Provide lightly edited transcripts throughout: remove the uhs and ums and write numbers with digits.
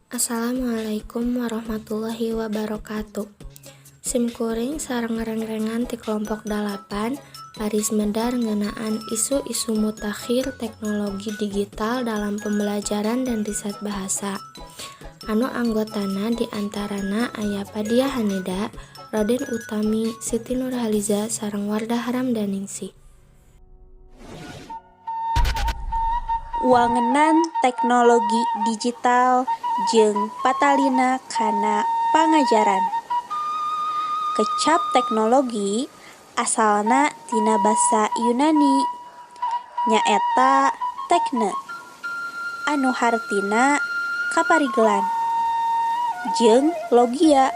Assalamualaikum warahmatullahi wabarakatuh. Simkuring sareng reng-rengan ti kelompok 8 baris medar ngeunaan isu-isu mutakhir teknologi digital dalam pembelajaran dan riset bahasa. Anu anggotana diantarana aya Padiah Hanida, Raden Utami, Siti Nurhaliza sareng Wardah Ramdaningsih. Wangenan teknologi digital jeung patalina kana pangajaran. Kecap teknologi asalna tina basa Yunani nyaeta tekne anu hartina kaparigelan jeung logia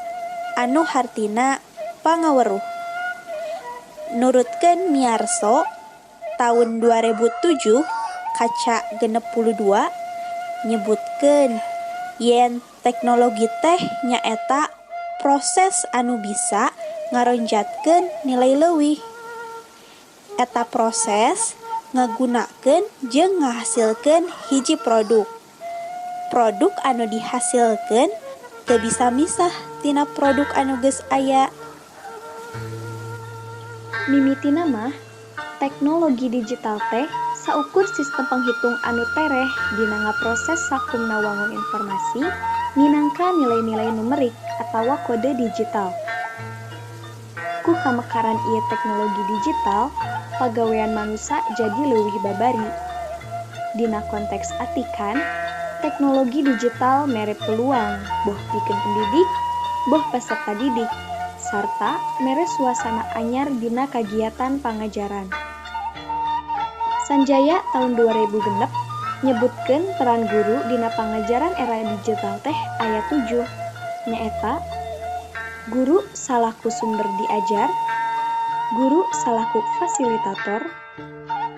anu hartina pangaweruh. Nurutkeun miarso tahun 2007 kaca 62 nyebutkeun yen teknologi teh nyaeta proses anu bisa ngaronjatkeun nilai leuwih. Eta proses ngagunakeun jeung ngahasilkeun hiji produk. Produk anu dihasilkeun teu bisa misah tina produk anu geus aya. Mimitina mah teknologi digital teh saukur sistem penghitung anu tereh dina ngaproses sakumna wangun informasi minangka nilai-nilai numerik atawa kode digital. Ku kamekaran ieu teknologi digital, pagawean manusia jadi leuwih babari. Dina konteks atikan, teknologi digital mere peluang boh pikeun pendidik, boh peserta didik, sarta mere suasana anyar dina kagiatan pangajaran. Sanjaya tahun 2006 nyebutkeun peran guru dina pangajaran era digital teh aya 7, nyaeta guru salaku sumber diajar, guru salaku fasilitator,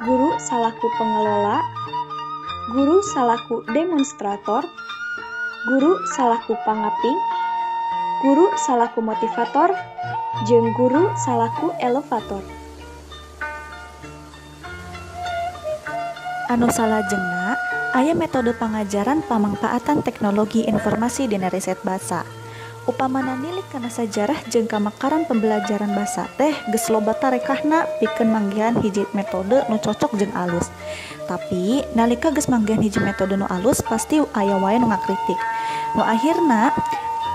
guru salaku pengelola, guru salaku demonstrator, guru salaku pangaping, guru salaku motivator, jeung guru salaku elevator. Anu salajengna, aya metode pangajaran pamangpaatan teknologi informasi dina riset basa. Upamana nilik kana sajarah jeung kamakaran pembelajaran basa teh geus loba tarekahna pikeun manggihan hiji metode nu cocok jeung alus. Tapi nalika geus manggihan hiji metode nu alus pasti aya wae nu ngakritik. Nu akhirna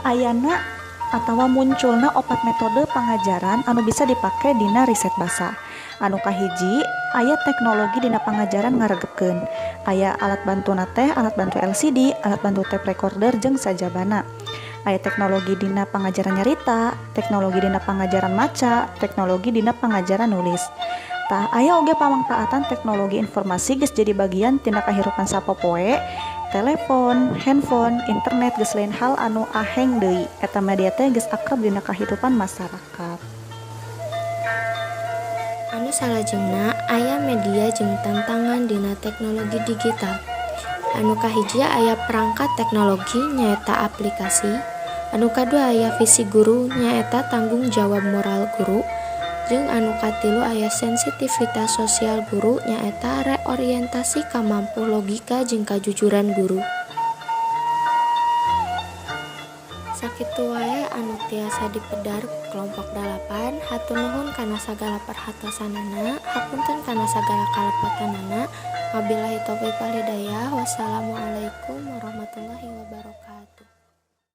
ayana atawa munculna opat metode pangajaran anu bisa dipake dina riset basa. Anu kahiji, aya teknologi dina pangajaran ngaregepkeun. Aya alat bantuna teh alat bantu LCD, alat bantu tape recorder jeung sajabana. Aya teknologi dina pangajaran nyarita, teknologi dina pangajaran maca, teknologi dina pangajaran nulis. Tah aya oge pamangpaatan teknologi informasi geus jadi bagian tina kahirupan sapopoe. Telepon, handphone, internet geus lain hal anu aheng deui. Eta media teh geus akrab dina kahirupan masyarakat. Anu salajengna aya media jeung tantangan dina teknologi digital. Anu kahiji aya perangkat teknologi nyaeta aplikasi. Anu kadua aya visi guru nyaeta tanggung jawab moral guru. Jeung anu katilu aya sensitivitas sosial guru nyaeta reorientasi ka mampu logika jeung kajujuran guru. Sakitu wae anu tiasa dipedar kelompok 8. Hatur nuhun kana sagala perhatosanana, hapunten kana sagala kalepatanana. Wabillahi taufiq wal hidayah. Wassalamualaikum warahmatullahi wabarakatuh.